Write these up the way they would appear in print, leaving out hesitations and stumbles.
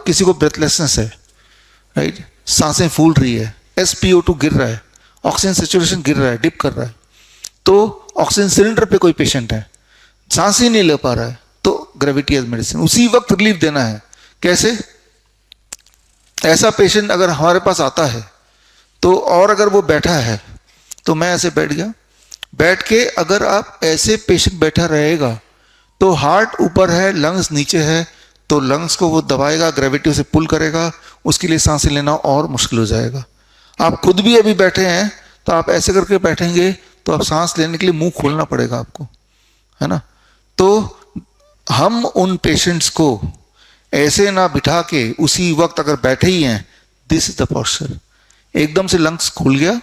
किसी को ब्रेथलेसनेस है, राइट, सांसें फूल रही है, SpO2 गिर रहा है, ऑक्सीजन सेचुरेशन गिर रहा है, डिप कर रहा है, तो ऑक्सीजन सिलेंडर पे कोई पेशेंट है, सांस ही नहीं ले पा रहा है, तो ग्रेविटी एज मेडिसिन उसी वक्त रिलीफ देना है। कैसे? ऐसा पेशेंट अगर हमारे पास आता है तो, और अगर वो बैठा है तो मैं ऐसे बैठ गया, बैठ के अगर आप ऐसे पेशेंट बैठा रहेगा तो हार्ट ऊपर है, लंग्स नीचे है, तो लंग्स को वो दबाएगा, ग्रेविटी उसे पुल करेगा, उसके लिए सांसें लेना और मुश्किल हो जाएगा। आप खुद भी अभी बैठे हैं तो आप ऐसे करके बैठेंगे तो आप सांस लेने के लिए मुंह खोलना पड़ेगा आपको, है ना। तो हम उन पेशेंट्स को ऐसे ना बिठा के उसी वक्त अगर बैठे ही हैं, दिस इज द पोस्चर। एकदम से लंग्स खुल गया,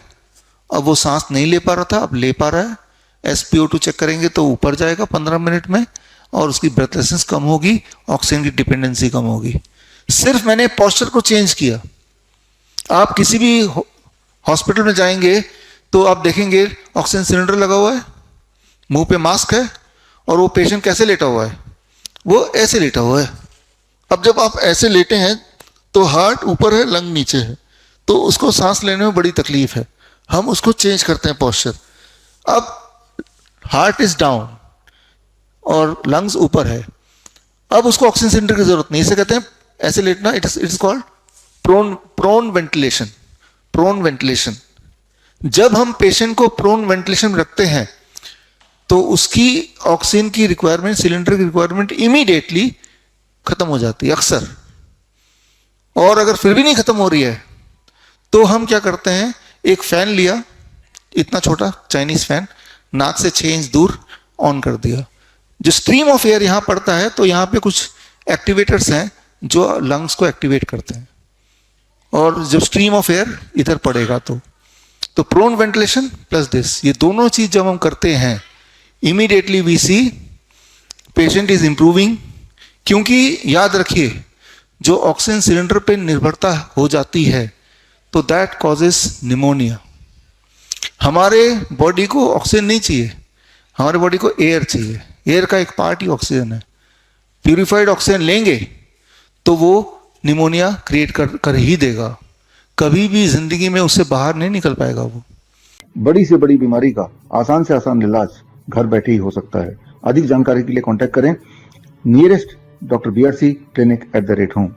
अब वो सांस नहीं ले पा रहा था, अब ले पा रहा है, SpO2 चेक करेंगे तो ऊपर जाएगा 15 मिनट में, और उसकी ब्रेथलेसनेस कम होगी, ऑक्सीजन की डिपेंडेंसी कम होगी। सिर्फ मैंने पोस्चर को चेंज किया। आप किसी भी हॉस्पिटल में जाएंगे तो आप देखेंगे ऑक्सीजन सिलेंडर लगा हुआ है, मुंह पे मास्क है, और वो पेशेंट कैसे लेटा हुआ है, वो ऐसे लेटा हुआ है। अब जब आप ऐसे लेटे हैं तो हार्ट ऊपर है, लंग नीचे है, तो उसको सांस लेने में बड़ी तकलीफ है। हम उसको चेंज करते हैं पोस्चर। अब हार्ट इज डाउन और लंग्स ऊपर है, अब उसको ऑक्सीजन सिलेंडर की जरूरत नहीं, इसे कहते हैं ऐसे लेटना, it is called prone ventilation. Prone ventilation. जब हम पेशेंट को प्रोन वेंटिलेशन में रखते हैं तो उसकी ऑक्सीजन की रिक्वायरमेंट, सिलेंडर की रिक्वायरमेंट इमीडिएटली खत्म हो जाती है अक्सर। और अगर फिर भी नहीं खत्म हो रही है तो हम क्या करते हैं, एक फैन लिया, इतना छोटा चाइनीज फैन, नाक से 6 इंच दूर ऑन कर दिया। जो स्ट्रीम ऑफ एयर यहां पड़ता है तो यहां पे कुछ एक्टिवेटर्स हैं जो लंग्स को एक्टिवेट करते हैं, और जब स्ट्रीम ऑफ एयर इधर पड़ेगा तो प्रोन वेंटिलेशन प्लस दिस, ये दोनों चीज जब हम करते हैं, immediately we see patient is improving. क्योंकि याद रखिए, जो ऑक्सीजन सिलेंडर पे निर्भरता हो जाती है तो दैट कॉजेस निमोनिया। हमारे बॉडी को ऑक्सीजन नहीं चाहिए, हमारे बॉडी को एयर चाहिए। एयर का एक पार्ट ही ऑक्सीजन है। प्यूरिफाइड ऑक्सीजन लेंगे तो वो निमोनिया क्रिएट कर ही देगा, कभी भी जिंदगी में उससे बाहर नहीं निकल पाएगा वो। बड़ी से बड़ी बीमारी का आसान से आसान इलाज घर बैठे ही हो सकता है। अधिक जानकारी के लिए कांटेक्ट करें nearest doctor BRC clinic @ home।